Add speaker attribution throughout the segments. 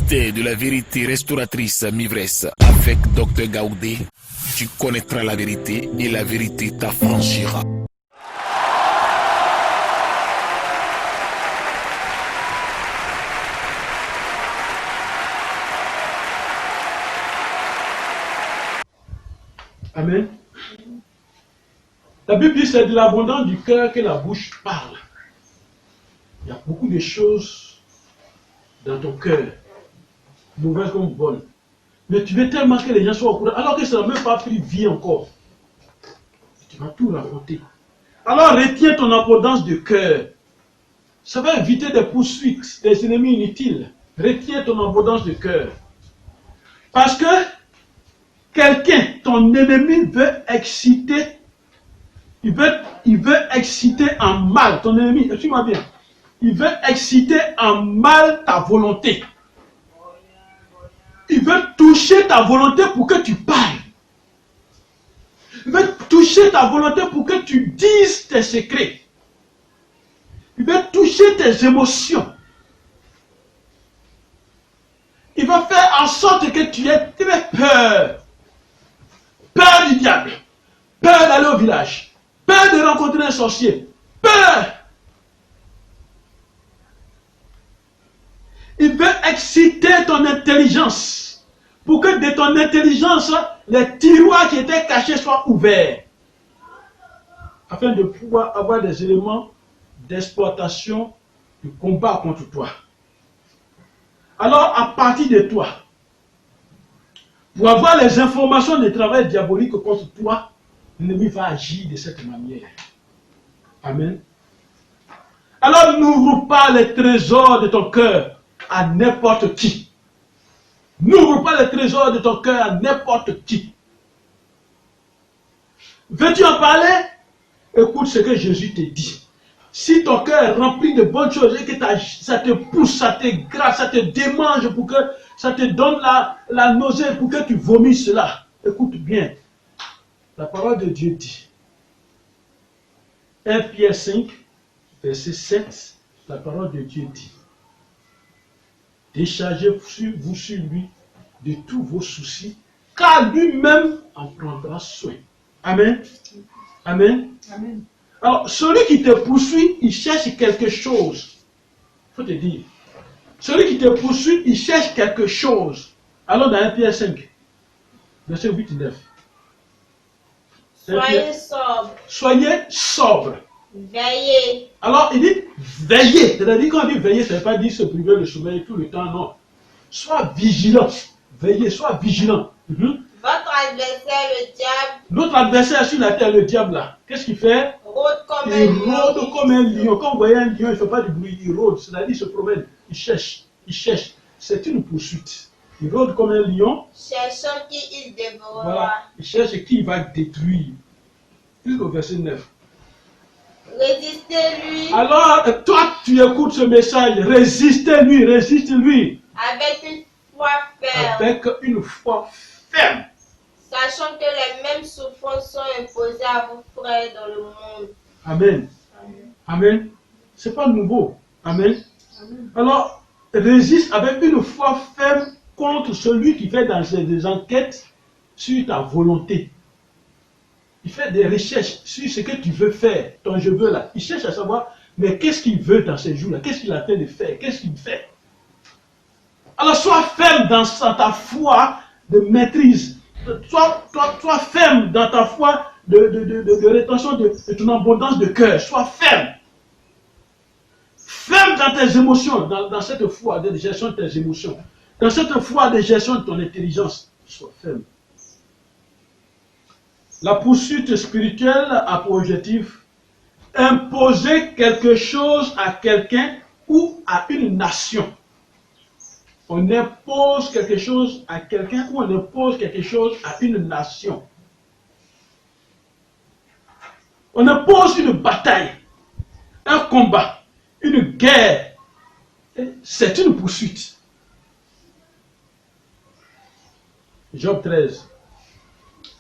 Speaker 1: vérité de la vérité restauratrice Mivresse avec Dr Gaoudé. Tu connaîtras la vérité et la vérité t'affranchira.
Speaker 2: Amen. La Bible dit que c'est de l'abondance du cœur que la bouche parle. Il y a beaucoup de choses dans ton cœur, mauvaises comme bonnes. Mais tu veux tellement que les gens soient au courant, alors que ça n'a même pas pris vie encore. Tu vas tout raconter. Alors retiens ton abondance de cœur. Ça va éviter des poursuites, des ennemis inutiles. Retiens ton abondance de cœur. Parce que quelqu'un, ton ennemi veut exciter, il veut exciter en mal, ton ennemi, tu vois bien, il veut exciter en mal ta volonté. Il veut toucher ta volonté pour que tu parles. Il veut toucher ta volonté pour que tu dises tes secrets. Il veut toucher tes émotions. Il va faire en sorte que tu aies très peur. Peur du diable. Peur d'aller au village. Peur de rencontrer un sorcier. Peur. Il veut exciter ton intelligence. Pour que de ton intelligence, les tiroirs qui étaient cachés soient ouverts. Afin de pouvoir avoir des éléments d'exploitation, de combat contre toi. Alors, à partir de toi, pour avoir les informations de travail diabolique contre toi, l'ennemi va agir de cette manière. Amen. Alors, n'ouvre pas les trésors de ton cœur à n'importe qui. N'ouvre pas les trésors de ton cœur à n'importe qui. Veux-tu en parler? Écoute ce que Jésus te dit. Si ton cœur est rempli de bonnes choses et que ça te pousse, ça te gratte, ça te démange pour que ça te donne la nausée pour que tu vomisses cela, écoute bien. La parole de Dieu dit, 1 Pierre 5, verset 7, la parole de Dieu dit, déchargez-vous sur lui de tous vos soucis, car lui-même en prendra soin. Amen. Amen. Amen. Alors, celui qui te poursuit, il cherche quelque chose. Il faut te dire. Celui qui te poursuit, il cherche quelque chose. Alors, dans 1 Pierre 5, verset 8 et 9.
Speaker 3: Soyez sobre.
Speaker 2: Soyez sobre.
Speaker 3: Veillez.
Speaker 2: Alors, il dit veillez. C'est-à-dire, quand on dit veiller, ça ne veut pas dire se priver de sommeil tout le temps, non. Sois vigilant. Veillez, sois vigilant.
Speaker 3: Votre adversaire, le diable,
Speaker 2: Notre adversaire sur la terre, le diable là, qu'est-ce qu'il fait?
Speaker 3: rôde comme un
Speaker 2: Il
Speaker 3: lion.
Speaker 2: rôde comme un lion. Quand vous voyez un lion, il ne fait pas du bruit, il rôde. C'est-à-dire, il se promène, il cherche, il cherche. C'est une poursuite. Il rôde comme un lion.
Speaker 3: Cherchant qui il dévorera.
Speaker 2: Voilà. Il cherche qui il va détruire. Jusqu'au verset 9.
Speaker 3: Résistez-lui
Speaker 2: Alors, toi, tu écoutes ce message. Résistez-lui, résiste-lui.
Speaker 3: avec une foi ferme.
Speaker 2: Avec une foi ferme.
Speaker 3: Sachant que les mêmes souffrances sont imposées à vos frères dans le monde.
Speaker 2: Amen.
Speaker 3: Amen.
Speaker 2: Amen. C'est pas nouveau. Amen. Amen. Alors, résiste avec une foi ferme contre celui qui fait des enquêtes sur ta volonté. Il fait des recherches sur ce que tu veux faire, ton je veux là. Il cherche à savoir, mais qu'est-ce qu'il veut dans ces jours-là? Qu'est-ce qu'il a fait de faire? Qu'est-ce qu'il fait? Alors, sois ferme dans ta foi de maîtrise. Sois ferme dans ta foi de rétention de ton abondance de cœur. Sois ferme. Ferme dans tes émotions, dans cette foi de gestion de tes émotions. Dans cette foi de gestion de ton intelligence. Sois ferme. La poursuite spirituelle a pour objectif imposer quelque chose à quelqu'un ou à une nation. On impose quelque chose à quelqu'un ou on impose quelque chose à une nation. On impose une bataille, un combat, une guerre. C'est une poursuite. Job 13.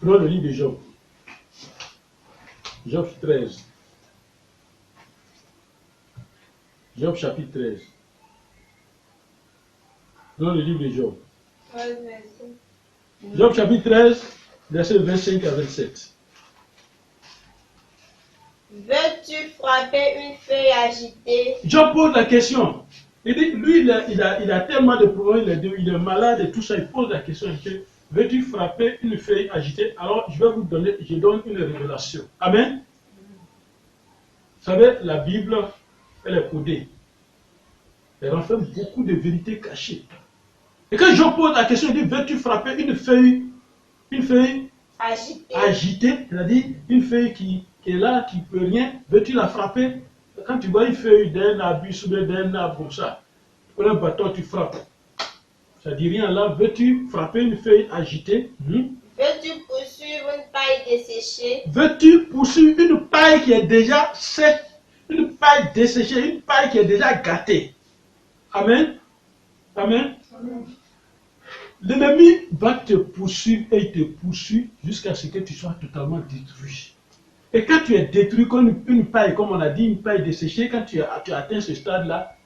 Speaker 2: Prenons le livre de Job. Job 13. Job chapitre 13. Dans le livre de Job.
Speaker 3: 13 versets.
Speaker 2: Job chapitre 13, versets 25 à 27.
Speaker 3: Veux-tu frapper une feuille agitée?
Speaker 2: Job pose la question. Il dit, lui, il a tellement de problèmes, il est malade et tout ça. Il pose la question. Il dit, veux-tu frapper une feuille agitée? Alors, je donne une révélation. Amen. Vous savez, la Bible, elle est codée. Elle renferme beaucoup de vérités cachées. Et quand Job pose la question, il dit, veux-tu frapper une feuille agitée, c'est-à-dire une feuille qui est là, qui ne peut rien, veux-tu la frapper? Quand tu vois une feuille d'un arbre, d'un arbre comme ça, tu prends un bâton, tu frappes. Ça ne dit rien là, veux-tu frapper une feuille agitée?
Speaker 3: Veux-tu poursuivre une paille desséchée?
Speaker 2: Veux-tu poursuivre une paille qui est déjà sèche, une paille desséchée, une paille qui est déjà gâtée? Amen. Amen. L'ennemi va te poursuivre et il te poursuit jusqu'à ce que tu sois totalement détruit. Et quand tu es détruit comme une paille, comme on a dit, une paille desséchée, quand tu as atteint ce stade-là,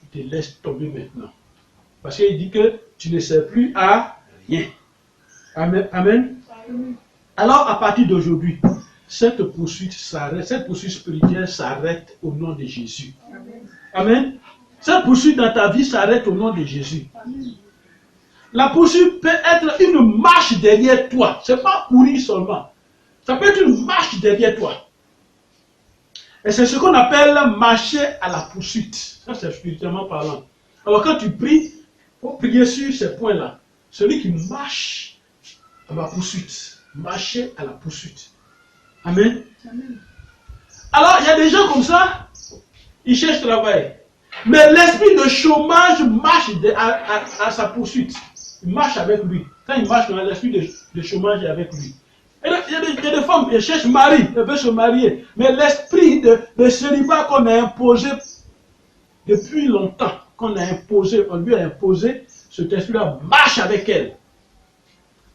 Speaker 2: il te laisse tomber maintenant. Parce qu'il dit que tu ne sers plus à rien. Amen. Amen. Alors, à partir d'aujourd'hui, cette poursuite s'arrête, cette poursuite spirituelle s'arrête au nom de Jésus. Amen. Cette poursuite dans ta vie s'arrête au nom de Jésus. La poursuite peut être une marche derrière toi. Ce n'est pas courir seulement. Ça peut être une marche derrière toi. Et c'est ce qu'on appelle marcher à la poursuite. Ça, c'est spirituellement parlant. Alors, quand tu pries, il faut prier sur ces points-là. Celui qui marche à la poursuite. Marcher à la poursuite. Amen. Amen. Alors, il y a des gens comme ça, ils cherchent travail. Mais l'esprit de chômage marche à sa poursuite. Il marche avec lui. Quand il marche, l'esprit de chômage est avec lui. Et il y a des femmes qui cherchent mari, elles veulent se marier. Mais l'esprit de célibat qu'on a imposé depuis longtemps, on lui a imposé, cet esprit-là marche avec elle.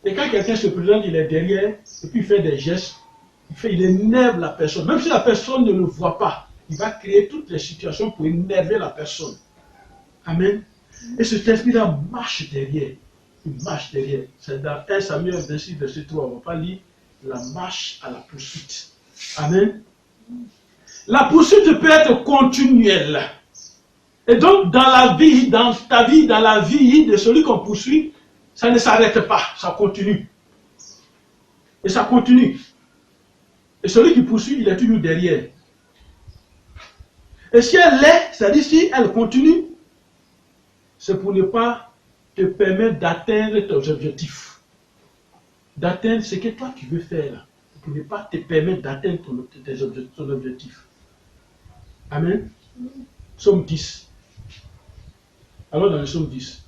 Speaker 2: Et quand quelqu'un se présente, il est derrière, et puis il fait des gestes, il énerve la personne. Même si la personne ne le voit pas, il va créer toutes les situations pour énerver la personne. Amen. Et cet esprit-là marche derrière. Il marche derrière. C'est dans 1 Samuel 26, verset 3. On ne va pas lire la marche à la poursuite. Amen. La poursuite peut être continuelle. Et donc, dans la vie, dans ta vie, dans la vie de celui qu'on poursuit, ça ne s'arrête pas. Ça continue. Et ça continue. Et celui qui poursuit, il est toujours derrière. Et si elle l'est, c'est-à-dire si elle continue, c'est pour ne pas te permettre d'atteindre tes objectifs. D'atteindre ce que toi tu veux faire. Pour ne pas te permettre d'atteindre ton objectif. Amen. Psaume 10. Alors dans le psaume 10.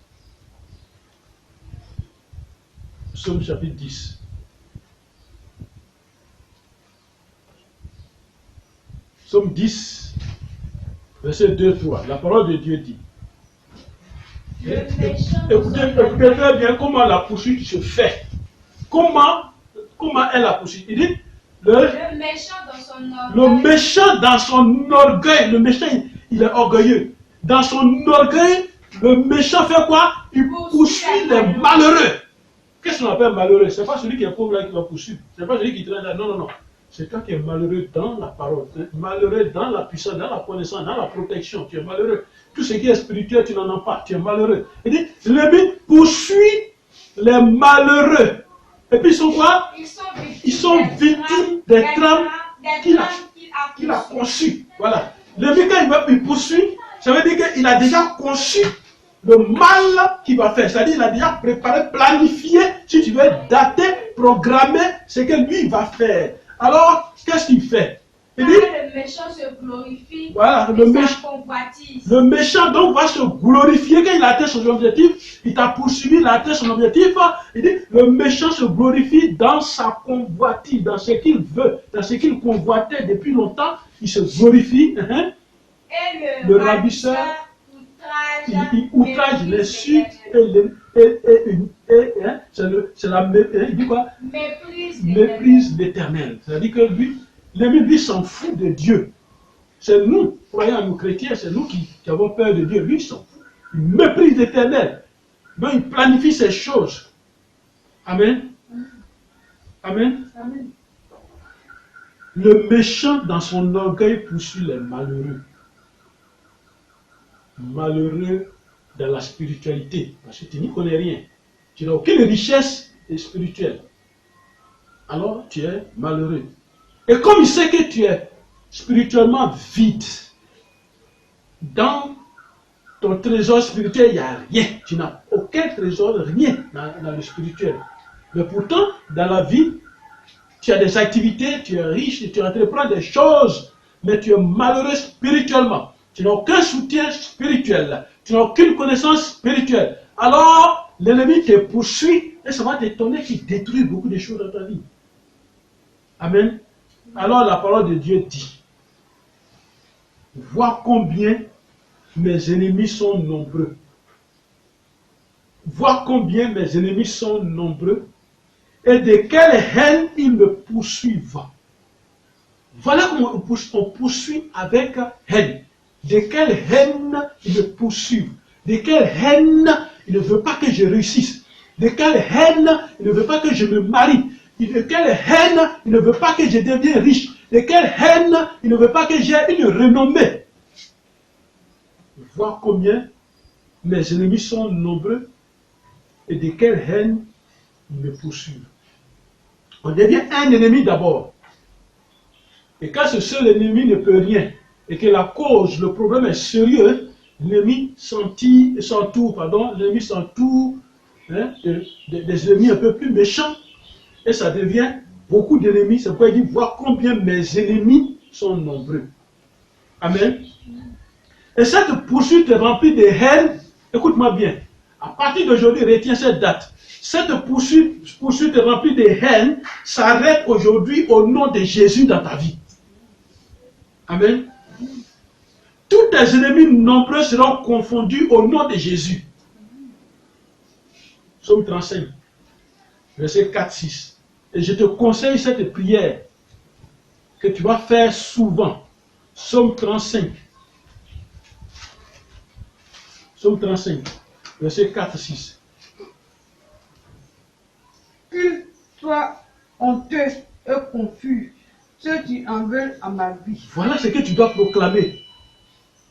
Speaker 2: Psaume chapitre 10. Psaume 10, verset 2-3. La parole de Dieu dit. Écoutez très bien comment la poursuite se fait. Comment est la poursuite? Il dit le méchant dans son orgueil. Le méchant, il est orgueilleux. Dans son orgueil, le méchant fait quoi? Il poursuit les malheureux. Qu'est-ce qu'on appelle malheureux? Ce n'est pas celui qui est pauvre là qui va poursuivre. Ce n'est pas celui qui traîne là. Non, non, non. C'est toi qui es malheureux dans la parole, malheureux dans la puissance, dans la connaissance, dans la protection. Tu es malheureux. Tout ce qui est spirituel, tu n'en as pas. Tu es malheureux. Il dit, l'ennemi poursuit les malheureux. Et puis ils sont quoi? Ils sont victimes des trames qu'il a conçues. Voilà. L'ennemi, quand il poursuit, ça veut dire qu'il a déjà conçu le mal qu'il va faire. C'est-à-dire qu'il a déjà préparé, planifié, si tu veux, daté, programmé ce que lui va faire. Alors, qu'est-ce qu'il fait? Il dit,
Speaker 3: le méchant se glorifie.
Speaker 2: Voilà, le méchant donc va se glorifier quand il atteint son objectif. Il t'a poursuivi, il a atteint son objectif. Il dit, le méchant se glorifie dans sa convoitise, dans ce qu'il veut, dans ce qu'il convoitait depuis longtemps. Il se glorifie.
Speaker 3: Et
Speaker 2: le ravisseur, il outrage les suites c'est la il dit quoi? Méprise l'Éternel. C'est-à-dire que lui s'en fout de Dieu. C'est nous, croyants, nous chrétiens, c'est nous qui avons peur de Dieu. Lui, il s'en fout. Il méprise l'Éternel. Donc il planifie ces choses. Amen. Amen.
Speaker 4: Amen.
Speaker 2: Le méchant dans son orgueil poursuit les malheureux. Malheureux dans la spiritualité. Parce que tu n'y connais rien. Tu n'as aucune richesse spirituelle. Alors tu es malheureux. Et comme il sait que tu es spirituellement vide, dans ton trésor spirituel, il n'y a rien. Tu n'as aucun trésor, rien dans le spirituel. Mais pourtant, dans la vie, tu as des activités, tu es riche, tu entreprends des choses, mais tu es malheureux spirituellement. Tu n'as aucun soutien spirituel. Tu n'as aucune connaissance spirituelle. Alors, l'ennemi te poursuit et ça va t'étonner qu'il détruit beaucoup de choses dans ta vie. Amen. Alors, la parole de Dieu dit, vois combien mes ennemis sont nombreux. Vois combien mes ennemis sont nombreux et de quelle haine ils me poursuivent. Voilà comment on poursuit avec haine. De quelle haine ils me poursuivent. De quelle haine il ne veut pas que je réussisse. De quelle haine il ne veut pas que je me marie. De quelle haine il ne veut pas que je devienne riche. De quelle haine il ne veut pas que j'ai une renommée. Vois combien mes ennemis sont nombreux et de quelle haine ils me poursuivent. On devient un ennemi d'abord. Et quand ce seul ennemi ne peut rien, et que la cause, le problème est sérieux, l'ennemi s'entoure, des ennemis un peu plus méchants, et ça devient beaucoup d'ennemis. C'est pourquoi il dit, vois combien mes ennemis sont nombreux. Amen. Et cette poursuite est remplie de haine. Écoute-moi bien. À partir d'aujourd'hui, retiens cette date. Cette poursuite remplie de haine s'arrête aujourd'hui au nom de Jésus dans ta vie. Amen. Tous tes ennemis nombreux seront confondus au nom de Jésus. Psaume 35, verset 4-6. Et je te conseille cette prière que tu vas faire souvent. Psaume 35. Psaume 35, verset 4-6.
Speaker 4: Qu'ils soient honteux et confus, ceux qui en veulent à ma vie.
Speaker 2: Voilà ce que tu dois proclamer.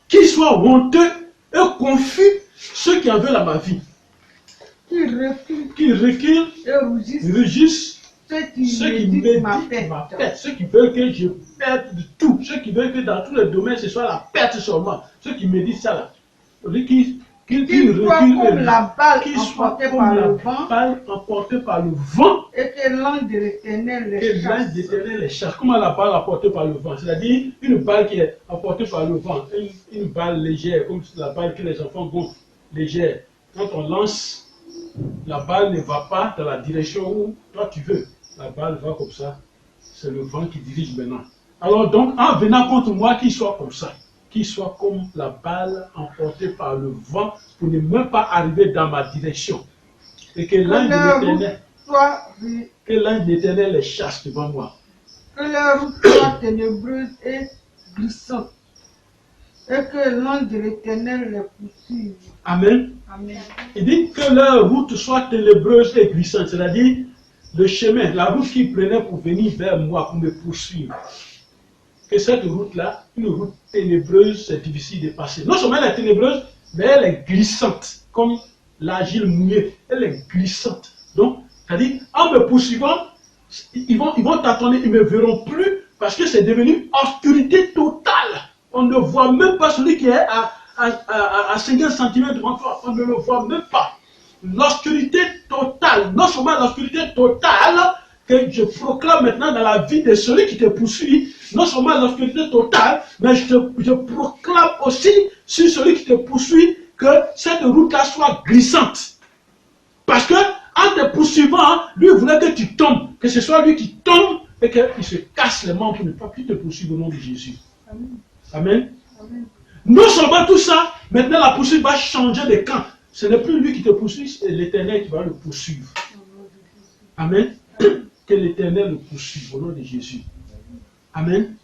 Speaker 2: Qu'ils soient honteux et confus, ceux qui en veulent à ma vie. Qu'ils reculent
Speaker 4: et
Speaker 2: rugissent,
Speaker 4: ceux qui
Speaker 2: méditent
Speaker 4: ma
Speaker 2: ma perte, ceux qui veulent que je perde de tout, ceux qui veulent que dans tous les domaines ce soit la perte seulement, ceux qui méditent ça là. Qu'ils
Speaker 4: soient comme la balle emportée par le vent,
Speaker 2: emportée par le vent,
Speaker 4: et que l'ange de l'Éternel
Speaker 2: les chasse. Comment la balle emportée par le vent? C'est-à-dire une balle qui est emportée par le vent, une balle légère, comme la balle que les enfants gonflent, légère. Quand on lance, la balle ne va pas dans la direction où toi tu veux. La balle va comme ça. C'est le vent qui dirige maintenant. Alors donc, en venant contre moi, qu'il soit comme ça. Qu'il soit comme la balle emportée par le vent pour ne même pas arriver dans ma direction. Et que l'ange de l'Éternel les chasse devant moi.
Speaker 4: Que leur route soit ténébreuse et glissante. Et que l'ange de l'Éternel les poursuive.
Speaker 2: Amen.
Speaker 4: Amen.
Speaker 2: Il dit que leur route soit ténébreuse et glissante. C'est-à-dire le chemin, la route qu'ils prenaient pour venir vers moi, pour me poursuivre. Que cette route-là, une route ténébreuse, c'est difficile de passer. Non seulement elle est ténébreuse, mais elle est glissante, comme l'argile mouillée. Elle est glissante. Donc, c'est-à-dire, en me poursuivant, ils vont tâtonner, ils ne me verront plus, parce que c'est devenu obscurité totale. On ne voit même pas celui qui est à 50 cm devant toi. On ne le voit même pas. L'obscurité totale. Non seulement l'obscurité totale, que je proclame maintenant dans la vie de celui qui te poursuit, non seulement l'obscurité totale, mais je proclame aussi sur celui qui te poursuit que cette route-là soit glissante. Parce que en te poursuivant, lui voulait que tu tombes, que ce soit lui qui tombe et qu'il se casse les membres pour ne pas plus te poursuivre au nom de Jésus. Amen. Amen.
Speaker 4: Amen.
Speaker 2: Non seulement tout ça, maintenant la poursuite va changer de camp. Ce n'est plus lui qui te poursuit, c'est l'Éternel qui va le poursuivre. Amen. Que l'Éternel le poursuive au nom de Jésus. Amen.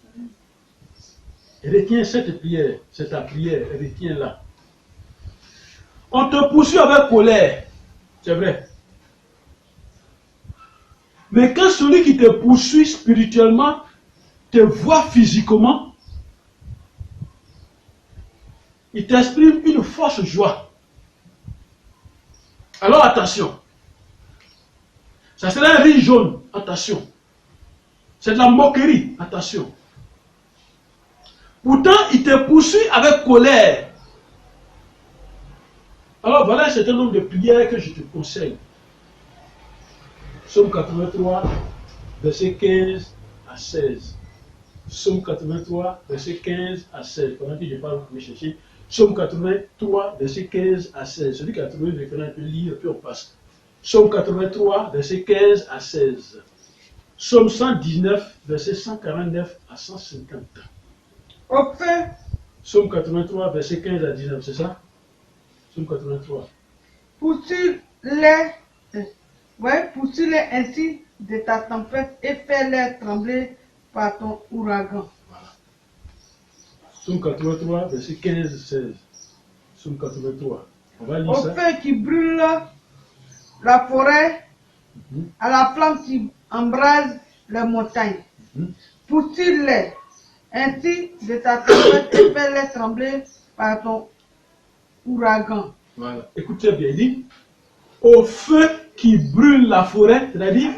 Speaker 2: Retiens cette prière, c'est ta prière, retiens-la. On te poursuit avec colère. C'est vrai. Mais quand celui qui te poursuit spirituellement te voit physiquement, il t'exprime une fausse joie. Alors attention. Ça serait un riz jaune. Attention. C'est de la moquerie. Attention. Pourtant, il te poursuit avec colère. Alors voilà un certain nombre de prières que je te conseille. Psaume 83, verset 15 à 16. Psaume 83, verset 15 à 16. Pendant que je parle, vous pouvez chercher. Psaume 83, verset 15 à 16. Celui qui a trouvé le référent peut lire, puis on passe. Psaume 83, verset 15 à 16. Psaume 119, verset 149 à 150.
Speaker 4: Au feu,
Speaker 2: Psaume 83, verset 15 à 19, c'est ça? Psaume 83.
Speaker 4: poursuis-les ainsi de ta tempête et fais-les trembler par ton ouragan.
Speaker 2: Voilà. Psaume 83, verset 15 à 16. Psaume 83. On va lire
Speaker 4: Au
Speaker 2: ça.
Speaker 4: feu qui brûle la forêt, à la flamme qui embrase les montagnes. Poursuis-les ainsi de ta tempête et fais-les trembler par ton ouragan.
Speaker 2: Voilà. Écoutez bien, il dit au feu qui brûle la forêt, c'est-à-dire,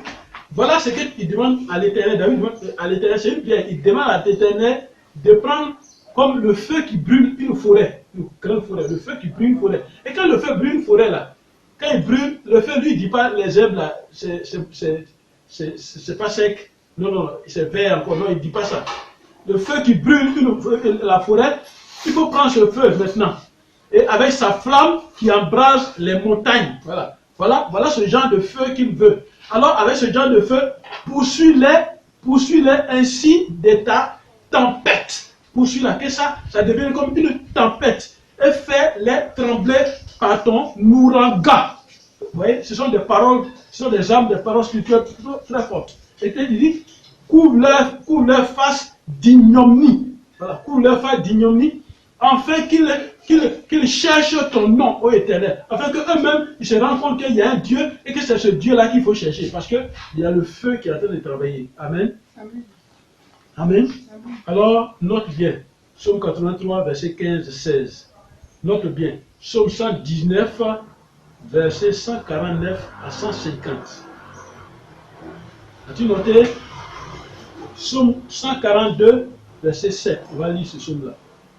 Speaker 2: voilà ce qu'il demande à l'Éternel. David demande à l'Éternel, c'est une prière. Il demande à l'Éternel de prendre comme le feu qui brûle une forêt, une grande forêt, le feu qui brûle une forêt. Et quand le feu brûle une forêt là, quand il brûle, le feu lui dit pas les herbes là, c'est pas sec, non, c'est vert encore, non, il dit pas ça. Le feu qui brûle la forêt, il faut prendre ce feu maintenant. Et avec sa flamme qui embrase les montagnes. Voilà ce genre de feu qu'il veut. Alors, avec ce genre de feu, poursuis-les ainsi de ta tempête. Poursuis-la, que ça devient comme une tempête. Et fais-les trembler par ton ouragan. Vous voyez, ce sont des paroles, ce sont des armes, des paroles spirituelles très fortes. Et il dit, couvre leur face d'ignominie. Voilà, couvre leur face d'ignominie, afin qu'ils cherchent ton nom, ô Éternel. Afin qu'eux-mêmes, ils se rendent compte qu'il y a un Dieu et que c'est ce Dieu-là qu'il faut chercher. Parce qu'il y a le feu qui est en train de travailler. Amen.
Speaker 4: Amen.
Speaker 2: Amen. Alors, note bien. Psaume 83, verset 15-16. Note bien. Psaume 119, verset 149 à 150. As-tu noté? Psaume 142, verset 7. On va lire ce psaume-là.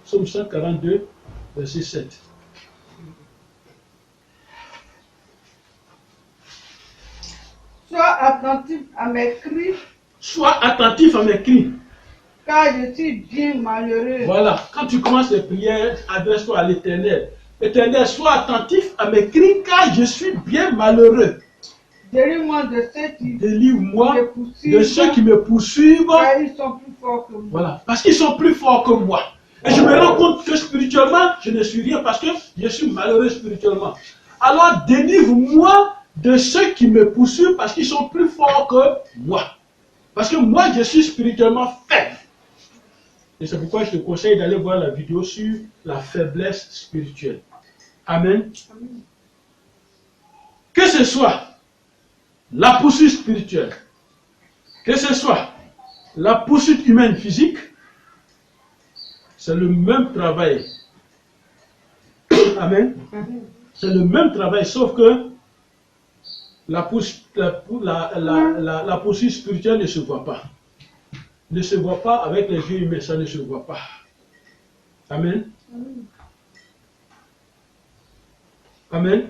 Speaker 2: Psaume 142, verset 7.
Speaker 4: Sois attentif à mes cris,
Speaker 2: Sois attentif à mes cris.
Speaker 4: car je suis bien malheureux.
Speaker 2: Voilà, quand tu commences les prières, adresse-toi à l'Éternel. Éternel, sois attentif à mes cris, car je suis bien malheureux.
Speaker 4: Délivre-moi de ceux qui
Speaker 2: Délivre-moi
Speaker 4: me poursuivent,
Speaker 2: de ceux qui me poursuivent.
Speaker 4: car ils sont plus forts que moi.
Speaker 2: Voilà, parce qu'ils sont plus forts que moi. Et je me rends compte que spirituellement, je ne suis rien parce que je suis malheureux spirituellement. Alors délivre-moi de ceux qui me poursuivent parce qu'ils sont plus forts que moi. Parce que moi, je suis spirituellement faible. Et c'est pourquoi je te conseille d'aller voir la vidéo sur la faiblesse spirituelle. Amen. Que ce soit la poursuite spirituelle, que ce soit la poursuite humaine physique, c'est le même travail. Amen. C'est le même travail, sauf que la poursuite spirituelle ne se voit pas. Ne se voit pas avec les yeux humains, ça ne se voit pas. Amen. Amen.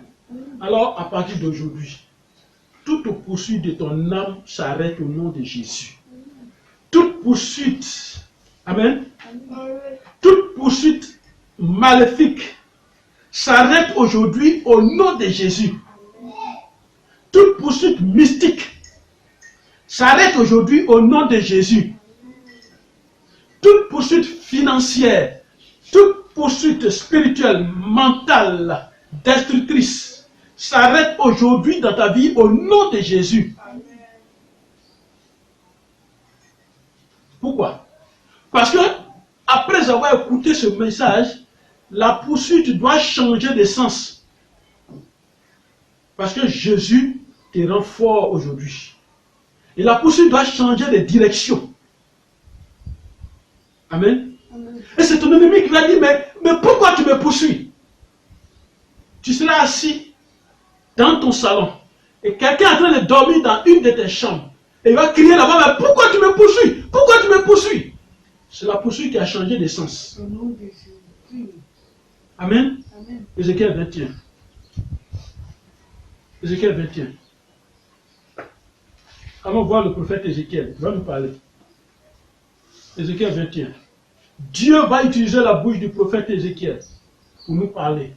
Speaker 2: Alors, à partir d'aujourd'hui, toute poursuite de ton âme s'arrête au nom de Jésus. Toute poursuite, amen, toute poursuite maléfique s'arrête aujourd'hui au nom de Jésus. Toute poursuite mystique s'arrête aujourd'hui au nom de Jésus. Toute poursuite financière, toute poursuite spirituelle, mentale, destructrice, s'arrête aujourd'hui dans ta vie au nom de Jésus. Pourquoi? Parce que après avoir écouté ce message, la poursuite doit changer de sens. Parce que Jésus te rend fort aujourd'hui. Et la poursuite doit changer de direction. Amen.
Speaker 4: Amen.
Speaker 2: Et c'est ton ennemi qui va dire, mais pourquoi tu me poursuis? Tu seras assis dans ton salon. Et quelqu'un est en train de dormir dans une de tes chambres. Et il va crier là-bas, mais pourquoi tu me poursuis? Pourquoi tu me poursuis? C'est la poursuite qui a changé de sens.
Speaker 4: Au nom de Jésus.
Speaker 2: Amen.
Speaker 4: Amen.
Speaker 2: Ézéchiel 21. Ézéchiel 21. Allons voir le prophète Ézéchiel. Il va nous parler. Ézéchiel 21. Dieu va utiliser la bouche du prophète Ézéchiel pour nous parler.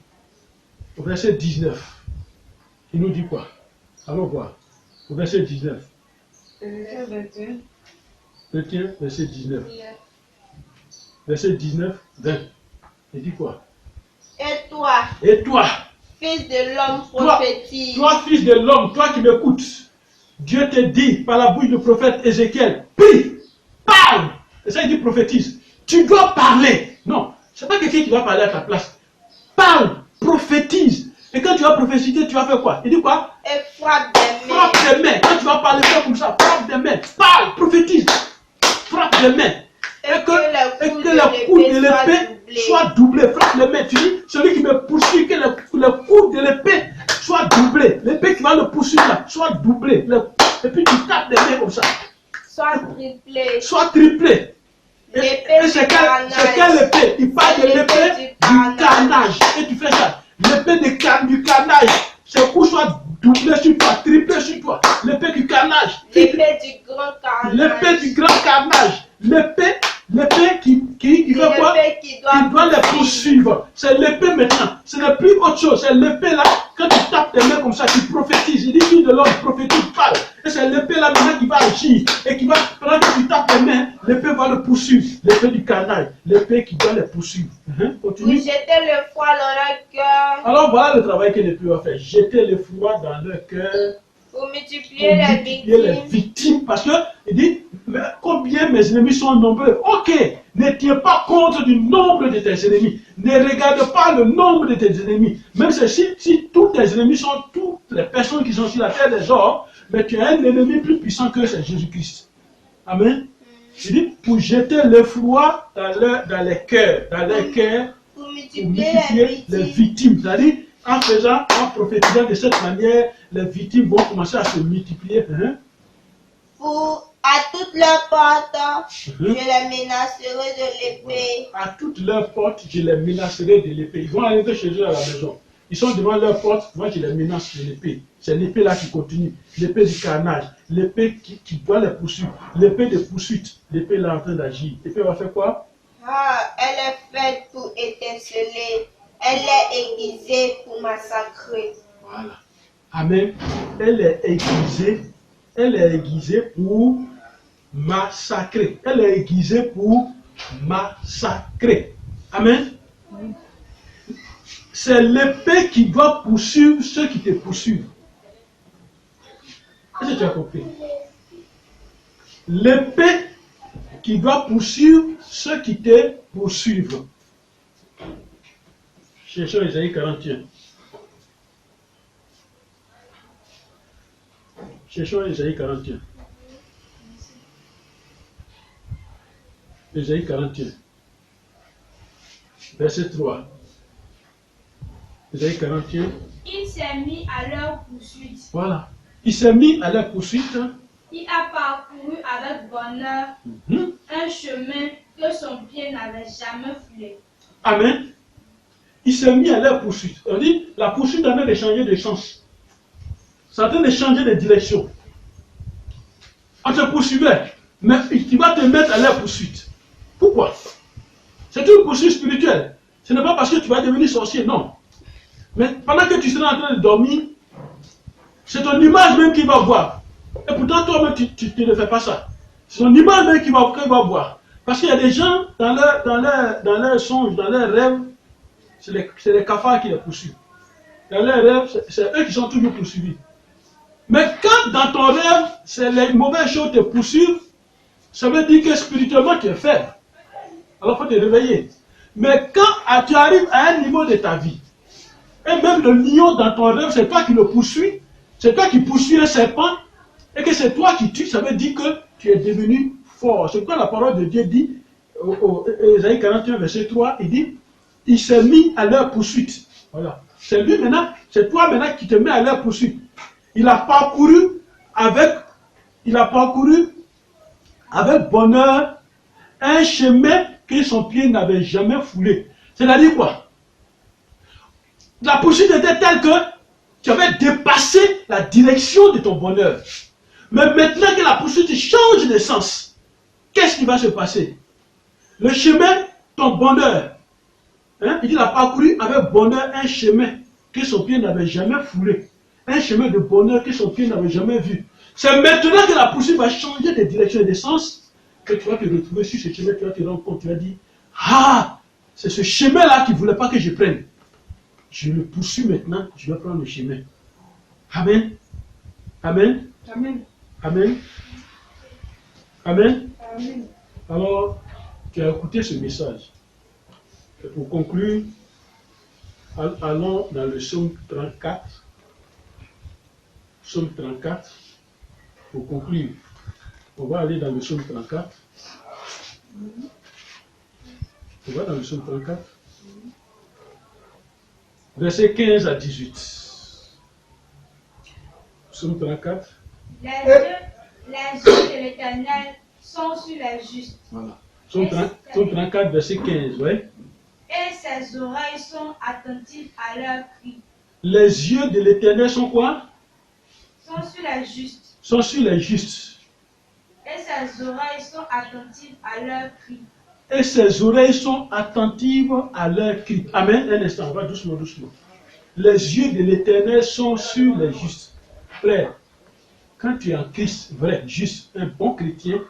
Speaker 2: Au verset 19. Il nous dit quoi? Allons voir. Au verset 19.
Speaker 4: Ézéchiel 21.
Speaker 2: 21, verset 19. Verset 19, 20. Il dit quoi?
Speaker 3: Et toi, fils de l'homme, prophétise.
Speaker 2: Toi, fils de l'homme, toi qui m'écoutes, Dieu te dit par la bouche du prophète Ézéchiel, prie, parle. Et ça, il dit prophétise. Tu dois parler. Non, c'est pas quelqu'un qui va parler à ta place. Parle, prophétise. Et quand tu vas prophétiser, tu vas faire quoi? Il dit quoi?
Speaker 3: Et frappe des mains.
Speaker 2: Frappe des mains. Quand tu vas parler comme ça, frappe des mains. Parle, prophétise. Frappe des mains. Et que le coup de l'épée soit doublé. Frappe les mains. Tu dis, celui qui me poursuit, que le coup de l'épée soit doublé. L'épée qui va le poursuivre là, soit doublé. Et puis tu tapes des mains comme ça.
Speaker 3: Soit triplé.
Speaker 2: Soit triplé. Et c'est quelle épée? Il parle de l'épée du carnage. Et tu fais ça. L'épée du carnage. C'est pour soit doublé sur toi, triplé sur toi. L'épée du carnage.
Speaker 3: L'épée du grand carnage.
Speaker 2: L'épée du grand carnage. L'épée qui fait quoi? Qui doit les poursuivre. C'est l'épée maintenant. Ce n'est plus autre chose. C'est l'épée là. Quand tu tapes tes mains comme ça, tu prophétises. Il dit fils de l'homme, prophétise, parle. Et c'est l'épée là maintenant qui va agir. Et qui va, pendant que tu tapes tes mains, l'épée va le poursuivre. L'épée du carnage. L'épée qui doit les poursuivre. Continue.
Speaker 3: Vous jetez le froid dans leur cœur.
Speaker 2: Alors voilà le travail que l'épée va faire. Jeter le froid dans leur cœur.
Speaker 3: Pour multiplier les victimes.
Speaker 2: Parce que il dit, mais combien mes ennemis sont nombreux. Ok, ne tiens pas compte du nombre de tes ennemis. Ne regarde pas le nombre de tes ennemis. Même si tous tes ennemis sont toutes les personnes qui sont sur la terre des hommes, mais tu as un ennemi plus puissant que c'est Jésus-Christ. Amen. Il dit, pour jeter le froid dans les cœurs,
Speaker 3: pour
Speaker 2: multiplier les victimes. C'est-à-dire, en prophétisant de cette manière, les victimes vont commencer à se multiplier.
Speaker 3: À toutes leurs portes, je les menacerai de l'épée.
Speaker 2: À toutes leurs portes, je les menacerai de l'épée. Ils vont arriver chez eux à la maison. Ils sont devant leur porte, moi je les menace de l'épée. C'est l'épée là qui continue. L'épée du carnage. L'épée qui doit les poursuivre. L'épée de poursuite. L'épée là en train d'agir. L'épée va faire quoi?
Speaker 3: Elle est faite pour étinceler. Elle est aiguisée pour massacrer.
Speaker 2: Voilà. Amen. Elle est aiguisée pour massacrer. Elle est aiguisée pour massacrer. Amen. C'est l'épée qui doit poursuivre ceux qui te poursuivent. Est-ce que tu as compris? L'épée qui doit poursuivre ceux qui te poursuivent. Cherchons Isaïe 41. Cherchons Isaïe 41. Isaïe 41. Verset 3. Isaïe 41.
Speaker 5: Il s'est mis à leur poursuite.
Speaker 2: Voilà. Il s'est mis à leur poursuite.
Speaker 5: Il a parcouru avec bonheur un chemin que son pied n'avait jamais foulé.
Speaker 2: Amen. Il s'est mis à leur poursuite. On dit, la poursuite est en train de changer de sens. C'est en train de changer de direction. On te poursuivait, mais tu vas te mettre à leur poursuite. Pourquoi? C'est une poursuite spirituelle. Ce n'est pas parce que tu vas devenir sorcier, non. Mais pendant que tu seras en train de dormir, c'est ton image même qu'il va voir. Et pourtant, toi-même, tu ne fais pas ça. C'est ton image même qu'il va voir. Parce qu'il y a des gens, dans leurs songes, dans leurs rêves, c'est les cafards qui les poursuivent. Dans leurs rêves, c'est eux qui sont toujours poursuivis. Mais quand dans ton rêve, c'est les mauvaises choses te poursuivent, ça veut dire que spirituellement tu es faible. Alors il faut te réveiller. Mais quand tu arrives à un niveau de ta vie, Et même le lion dans ton rêve, c'est toi qui le poursuis. C'est toi qui poursuis le serpent. Et que c'est toi qui tues, ça veut dire que tu es devenu fort. C'est quoi la parole de Dieu dit, Ésaïe 41, verset 3, il dit, il s'est mis à leur poursuite. Voilà. C'est lui maintenant, c'est toi maintenant qui te mets à leur poursuite. Il a parcouru avec bonheur un chemin que son pied n'avait jamais foulé. C'est-à-dire quoi? La poursuite était telle que tu avais dépassé la direction de ton bonheur. Mais maintenant que la poursuite change de sens, qu'est-ce qui va se passer? Le chemin, ton bonheur, il a parcouru avec bonheur un chemin que son pied n'avait jamais foulé. Un chemin de bonheur que son pied n'avait jamais vu. C'est maintenant que la poursuite va changer de direction et de sens que tu vas te retrouver sur ce chemin, tu vas te rendre compte, tu vas dire, ah, c'est ce chemin-là qui ne voulait pas que je prenne. Je le poursuis maintenant, je vais prendre le chemin. Amen. Amen.
Speaker 4: Amen.
Speaker 2: Amen. Amen.
Speaker 4: Amen.
Speaker 2: Alors, tu as écouté ce message. Et pour conclure, allons dans le psaume 34. Psaume 34. Pour conclure, on va aller dans le psaume 34. On va dans le psaume 34. Versets 15 à 18. Psaume 34.
Speaker 5: Les yeux de l'Éternel sont sur les justes.
Speaker 2: Voilà. Psaume 34, verset 15. Ouais.
Speaker 5: Et ses oreilles sont attentives à leurs cris.
Speaker 2: Les yeux de l'Éternel sont quoi?
Speaker 5: Sont sur les justes.
Speaker 2: Sont sur les justes.
Speaker 5: Et ses oreilles sont attentives à leurs cris.
Speaker 2: Et ses oreilles sont attentives à leurs cris. Amen. Un instant, on va doucement, doucement. Les yeux de l'Éternel sont sur les justes. Frère, quand tu es en Christ, vrai, juste, un bon chrétien,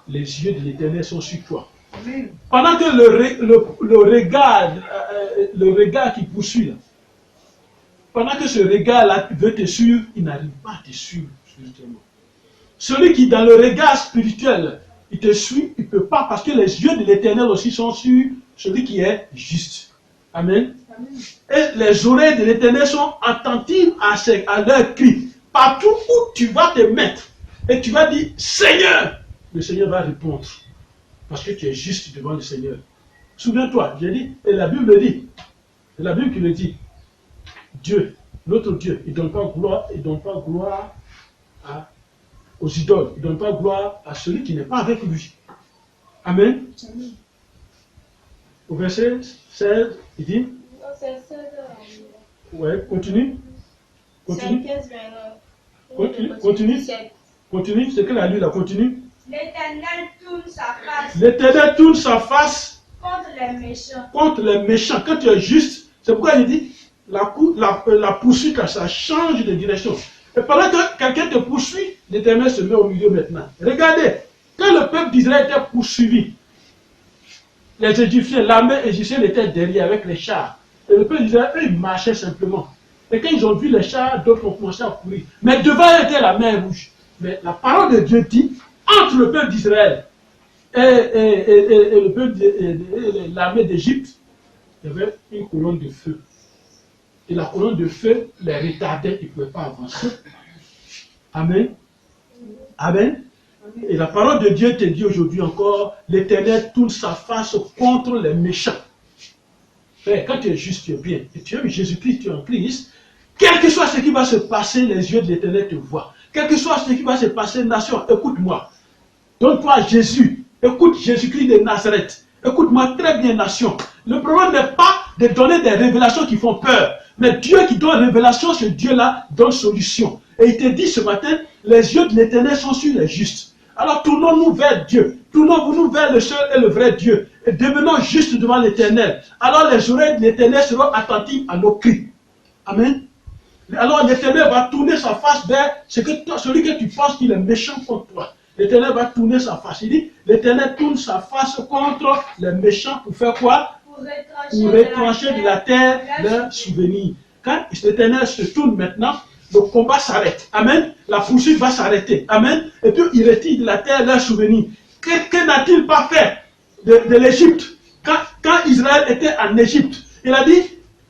Speaker 2: les yeux de l'Éternel sont sur toi.
Speaker 4: Amen.
Speaker 2: Pendant que le regard qui poursuit, là, pendant que ce regard-là veut te suivre, il n'arrive pas à te suivre spirituellement. Celui qui, dans le regard spirituel, il te suit, il ne peut pas, parce que les yeux de l'Éternel aussi sont sur celui qui est juste. Amen.
Speaker 4: Amen.
Speaker 2: Et les oreilles de l'Éternel sont attentives à leurs cris. Partout où tu vas te mettre, et tu vas dire, Seigneur, le Seigneur va répondre. Parce que tu es juste devant le Seigneur. Souviens-toi, j'ai dit, et la Bible dit, c'est la Bible qui le dit, Dieu, notre Dieu, il ne donne pas gloire, aux idoles, il ne donne pas gloire à celui qui n'est pas avec lui. Amen.
Speaker 4: Amen.
Speaker 2: Au verset 16, il dit,
Speaker 3: Non, c'est ça.
Speaker 2: ouais, continue. Continue.
Speaker 3: 15,
Speaker 2: Continue. Continue, c'est qu'elle a lu là, continue.
Speaker 5: L'Éternel tourne sa face
Speaker 2: L'Éternel tourne sa face
Speaker 5: contre les méchants.
Speaker 2: contre les méchants. Quand tu es juste, c'est pourquoi il dit, la poursuite, là, ça change de direction. Et pendant que quelqu'un te poursuit, l'Éternel se met au milieu maintenant. Regardez, quand le peuple d'Israël était poursuivi, les Égyptiens, l'armée égyptienne était derrière avec les chars. Et le peuple d'Israël, eux, ils marchaient simplement. Et quand ils ont vu les chars, d'autres ont commencé à courir. Mais devant eux était la mer rouge. Mais la parole de Dieu dit, entre le peuple d'Israël et l'armée d'Égypte, il y avait une colonne de feu. Et la colonne de feu les retardait, ils ne pouvaient pas avancer. Amen. Amen. Et la parole de Dieu te dit aujourd'hui encore, l'Éternel tourne sa face contre les méchants. Frère, quand tu es juste, tu es bien. Et tu aimes Jésus-Christ, tu es en Christ. Quel que soit ce qui va se passer, les yeux de l'Éternel te voient. Quel que soit ce qui va se passer, nation, écoute-moi. Donne-toi à Jésus. Écoute Jésus-Christ de Nazareth. Écoute-moi très bien, nation. Le problème n'est pas de donner des révélations qui font peur. Mais Dieu qui donne révélation, ce Dieu-là donne solution. Et il te dit ce matin, les yeux de l'Éternel sont sur les justes. Alors tournons-nous vers Dieu. Tournons-nous vers le seul et le vrai Dieu. Et devenons justes devant l'Éternel. Alors les oreilles de l'Éternel seront attentives à nos cris. Amen. Alors l'Éternel va tourner sa face vers celui que tu penses qu'il est méchant contre toi. L'Éternel va tourner sa face. Il dit, l'Éternel tourne sa face contre les méchants pour faire quoi? Pour retrancher de la terre leurs souvenirs. Quand l'Éternel se tourne maintenant, le combat s'arrête. Amen. La poursuite va s'arrêter. Amen. Et puis il retire de la terre leurs souvenirs. Que n'a-t-il pas fait de l'Égypte quand Israël était en Égypte? Il a dit,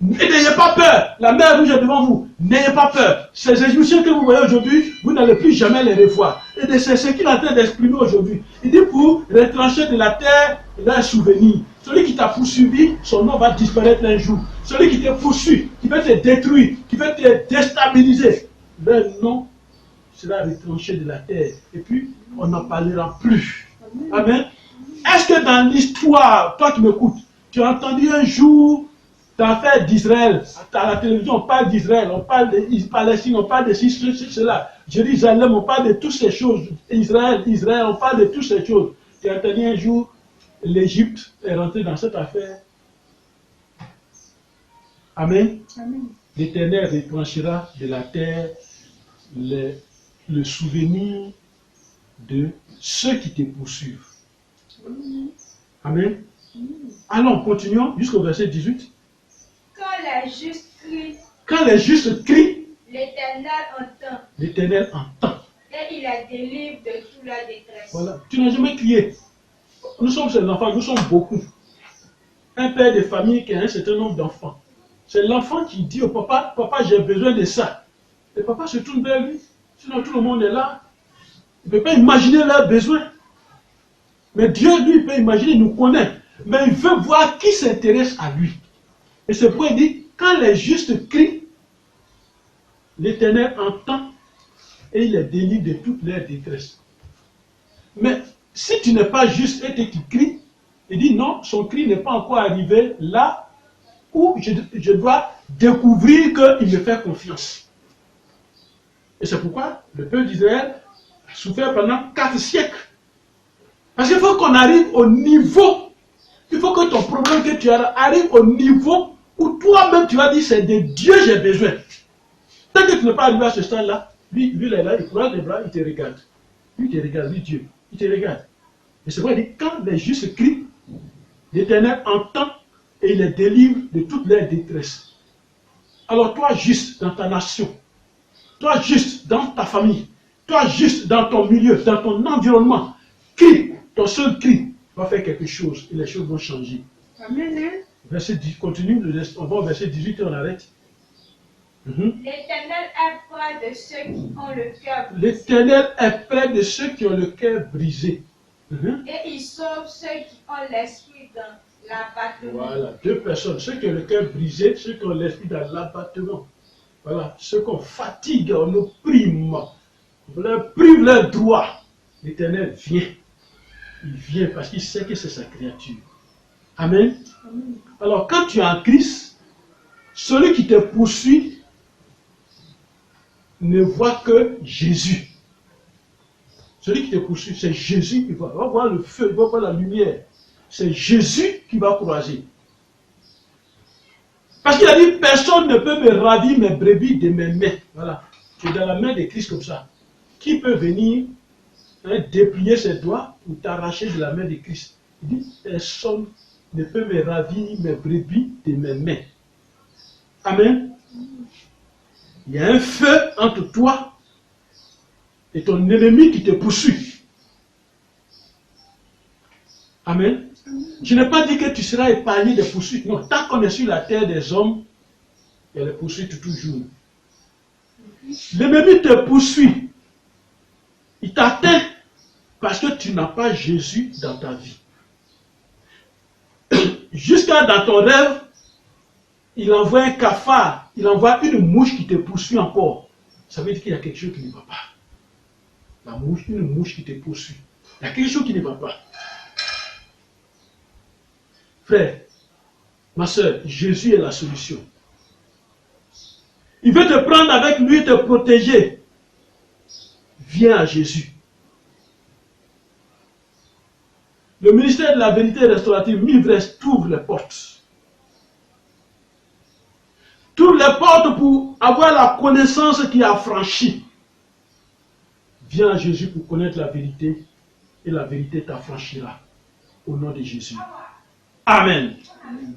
Speaker 2: N'ayez pas peur. La mer rouge est devant vous. N'ayez pas peur. Ces Égyptiens que vous voyez aujourd'hui, vous n'allez plus jamais les revoir. Et c'est ce qu'il est en train d'exprimer aujourd'hui. Il dit pour retrancher de la terre leurs souvenirs. Celui qui t'a poursuivi, son nom va disparaître un jour. Celui qui te poursuit, qui veut te détruire, qui veut te déstabiliser, leur nom sera retranché de la terre. Et puis, on n'en parlera plus. Amen. Est-ce que dans l'histoire, toi qui m'écoutes, tu as entendu un jour l'affaire d'Israël, à la télévision, on parle d'Israël, on parle de Palestine, on parle de cela, Jérusalem, on parle de toutes ces choses, Israël, on parle de toutes ces choses. Tu as entendu un jour, l'Égypte est rentrée dans cette affaire. Amen. Amen. L'Éternel retranchera de la terre le souvenir de ceux qui te poursuivent. Amen. Allons, continuons jusqu'au verset 18.
Speaker 5: Quand les justes crient,
Speaker 2: l'Éternel entend.
Speaker 5: l'Éternel entend.
Speaker 2: Et il la délivre de toute la détresse.
Speaker 5: Voilà. Tu n'as jamais crié. Nous sommes ces enfants, nous sommes beaucoup. Un père de famille qui a un certain nombre d'enfants. C'est l'enfant qui dit au papa, papa j'ai besoin de ça. Et papa se tourne vers lui. Sinon tout le monde est là. Il ne peut pas imaginer leurs besoins. Mais Dieu, lui, il peut imaginer, il nous connaît. Mais il veut voir qui s'intéresse à lui. Et c'est pourquoi il dit, quand les justes crient, l'Éternel entend et il les délivre de toute leur détresse. Mais si tu n'es pas juste et que tu cries, il dit non, son cri n'est pas encore arrivé là où je dois découvrir qu'il me fait confiance. Et c'est pourquoi le peuple d'Israël a souffert pendant 4 siècles. Parce qu'il faut qu'on arrive au niveau, il faut que ton problème que tu as arrive au niveau où toi-même tu vas dire c'est de Dieu j'ai besoin. Tant que tu n'es pas arrivé à ce stade-là, lui il est là, il croise les bras, il te regarde. Lui il te regarde, lui Dieu, il te regarde. Et c'est pourquoi il dit, quand les justes crient, l'Éternel entend et il les délivre de toute leur détresse. Alors toi juste dans ta nation, toi juste dans ta famille, toi juste dans ton milieu, dans ton environnement, crie, ton seul cri va faire quelque chose et les choses vont changer.
Speaker 4: Amen.
Speaker 5: Verset 10, continue, on va au verset 18 et on arrête.
Speaker 2: L'Éternel est près de ceux qui ont le cœur brisé.
Speaker 5: L'Éternel est près de ceux qui ont le cœur brisé.
Speaker 2: Et il sauve ceux qui ont l'esprit dans l'abattement.
Speaker 5: Voilà, 2 personnes, ceux qui ont le cœur brisé, ceux qui ont l'esprit dans l'abattement. Voilà, ceux qu'on fatigue, on opprime, on leur prive leurs droits. L'Éternel vient. Il vient parce qu'il sait que c'est sa créature. Amen. Amen. Alors, quand tu es en Christ, celui qui te poursuit ne voit que Jésus. Celui qui te poursuit, c'est Jésus qui va voir le feu, il va voir la lumière. C'est Jésus qui va croiser. Parce qu'il a dit, personne ne peut me ravir mes brebis de mes mains. Voilà. Tu es dans la main de Christ comme ça. Qui peut venir déplier ses doigts ou t'arracher de la main de Christ? Il dit, personne ne peut me ravir mes brebis de mes mains. Amen. Il y a un feu entre toi et ton ennemi qui te poursuit. Amen. Je n'ai pas dit que tu seras épargné des poursuites. Non, tant qu'on est sur la terre des hommes, il y a les poursuites toujours. L'ennemi te poursuit. Il t'atteint parce que tu n'as pas Jésus dans ta vie. Jusqu'à dans ton rêve, il envoie un cafard, il envoie une mouche qui te poursuit encore. Ça veut dire qu'il y a quelque chose qui ne va pas. La mouche, une mouche qui te poursuit. Il y a quelque chose qui ne va pas. Frère, ma soeur, Jésus est la solution. Il veut te prendre avec lui et te protéger. Viens à Jésus. Le ministère de la vérité restaurative, Mivresse, t'ouvre les portes. T'ouvre les portes pour avoir la connaissance qui a franchi. Viens à Jésus pour connaître la vérité et la vérité t'affranchira. Au nom de Jésus. Amen. Amen.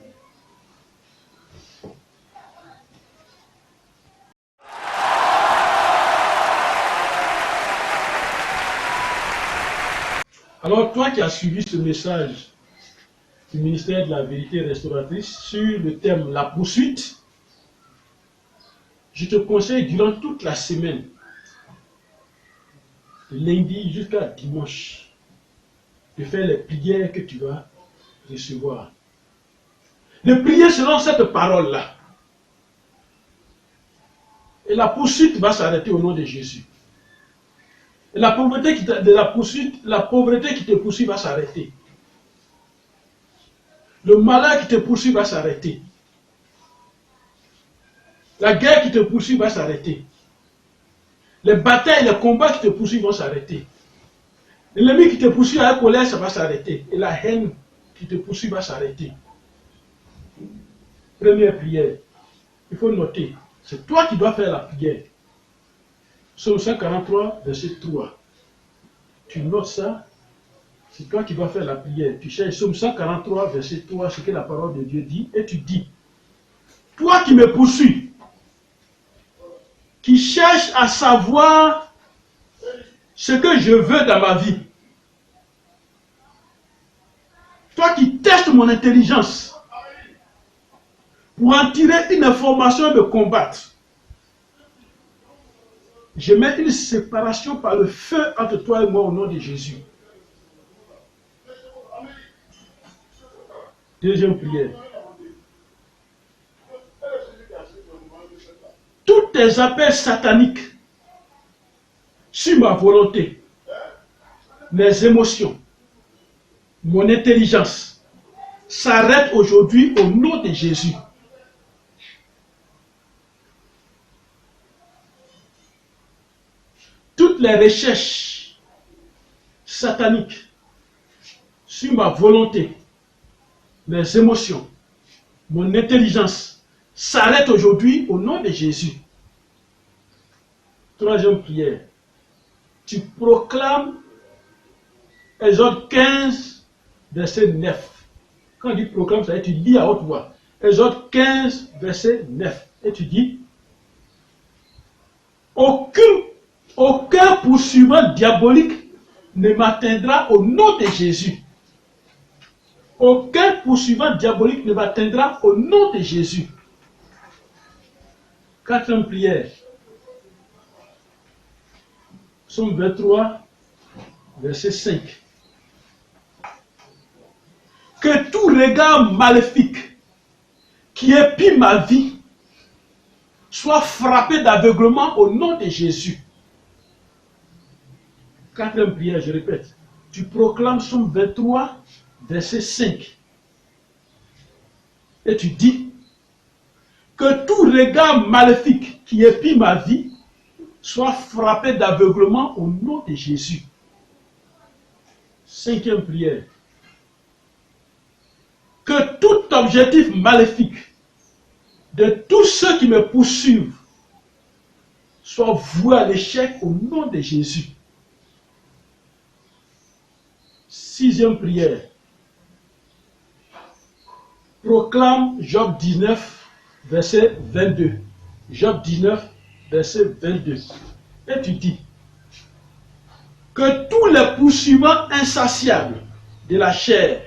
Speaker 5: Alors toi qui as suivi ce message, du ministère de la vérité restauratrice sur le thème la poursuite, je te conseille durant toute la semaine, de lundi jusqu'à dimanche, de faire les prières que tu vas recevoir. De prier selon cette parole-là. Et la poursuite va s'arrêter au nom de Jésus. Et la pauvreté qui te poursuit va s'arrêter. Le malheur qui te poursuit va s'arrêter. La guerre qui te poursuit va s'arrêter. Les batailles, les combats qui te poursuivent vont s'arrêter. L'ennemi qui te poursuit à la colère, ça va s'arrêter. Et la haine qui te poursuit va s'arrêter. Première prière. Il faut noter. C'est toi qui dois faire la prière. Psaume 143, verset 3. Tu notes ça. C'est toi qui dois faire la prière. Tu cherches Psaume 143, verset 3, ce que la parole de Dieu dit. Et tu dis, toi qui me poursuis, qui cherche à savoir ce que je veux dans ma vie. Toi qui testes mon intelligence pour en tirer une information et me combattre. Je mets une séparation par le feu entre toi et moi au nom de Jésus. Deuxième prière. Tous tes appels sataniques sur ma volonté, mes émotions, mon intelligence, s'arrêtent aujourd'hui au nom de Jésus. Toutes les recherches sataniques sur ma volonté, mes émotions, mon intelligence s'arrêtent aujourd'hui au nom de Jésus. Troisième prière. Tu proclames Exode 15, verset 9. Quand on dit proclame, ça veut dire tu lis à haute voix. Exode 15, verset 9. Et tu dis, aucun poursuivant diabolique ne m'atteindra au nom de Jésus. Aucun poursuivant diabolique ne m'atteindra au nom de Jésus. Quatrième prière. Psaume 23, verset 5. Que tout regard maléfique qui épie ma vie soit frappé d'aveuglement au nom de Jésus. Quatrième prière, je répète. Tu proclames Psaume 23, verset 5. Et tu dis que tout regard maléfique qui épie ma vie soit frappé d'aveuglement au nom de Jésus. Cinquième prière. Que tout objectif maléfique de tous ceux qui me poursuivent soit voué à l'échec au nom de Jésus. Sixième prière. Proclame Job 19, verset 22. Job 19, verset 22. Et tu dis que tous les poursuivants insatiables de la chair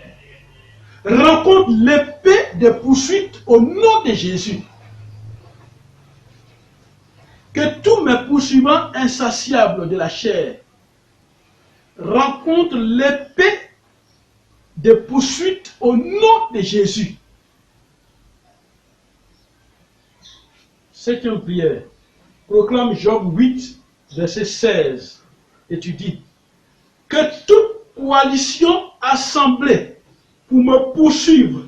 Speaker 5: rencontrent l'épée de poursuite au nom de Jésus. Que tous mes poursuivants insatiables de la chair rencontrent l'épée de poursuite au nom de Jésus. Septième prière. Proclame Job 8, verset 16. Et tu dis que toute coalition assemblée pour me poursuivre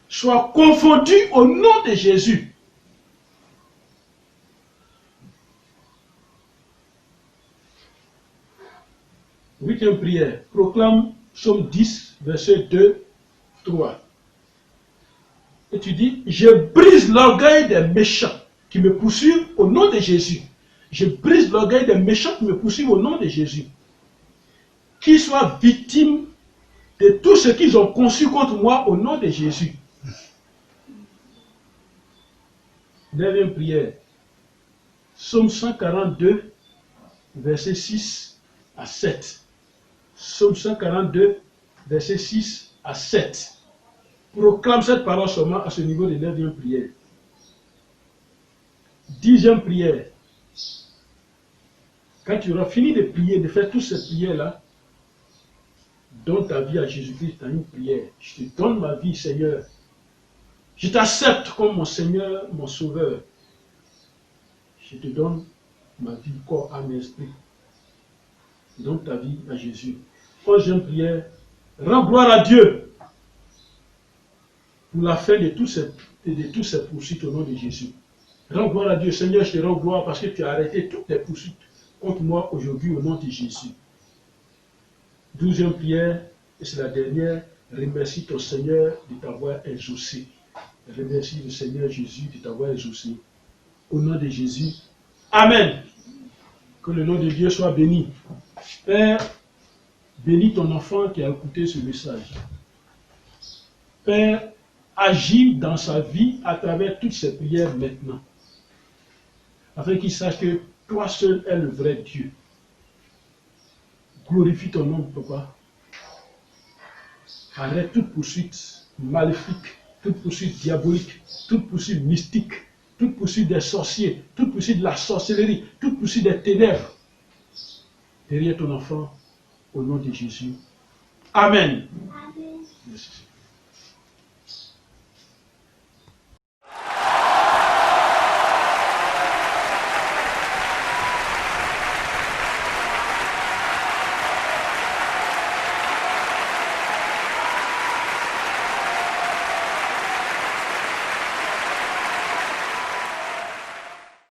Speaker 5: soit confondue au nom de Jésus. Huitième prière. Proclame Psaume 10, verset 2, 3. Et tu dis, je brise l'orgueil des méchants qui me poursuivent au nom de Jésus. Je brise l'orgueil des méchants qui me poursuivent au nom de Jésus. Qu'ils soient victimes de tout ce qu'ils ont conçu contre moi au nom de Jésus. Neuvième prière. Psaume 142, verset 6 à 7. Psaume 142, verset 6 à 7. Proclame cette parole seulement à ce niveau de 9e prière. 10e prière. Quand tu auras fini de prier, de faire toutes ces prières-là, donne ta vie à Jésus-Christ dans une prière. Je te donne ma vie, Seigneur. Je t'accepte comme mon Seigneur, mon Sauveur. Je te donne ma vie, corps, âme et esprit. Donne ta vie à Jésus. 11e prière. Rends gloire à Dieu pour la fin de tous ces poursuites au nom de Jésus. Rends gloire à Dieu. Seigneur, je te rends gloire parce que tu as arrêté toutes les poursuites contre moi aujourd'hui au nom de Jésus. 12e prière, et c'est la dernière. Remercie ton Seigneur de t'avoir exaucé. Remercie le Seigneur Jésus de t'avoir exaucé. Au nom de Jésus. Amen. Que le nom de Dieu soit béni. Père, bénis ton enfant qui a écouté ce message. Père, agis dans sa vie à travers toutes ces prières maintenant. Afin qu'il sache que toi seul es le vrai Dieu. Glorifie ton nom, papa. Arrête toute poursuite maléfique, toute poursuite diabolique, toute poursuite mystique, toute poursuite des sorciers, toute poursuite de la sorcellerie, toute poursuite des ténèbres. Derrière ton enfant, au nom de Jésus. Amen. Merci.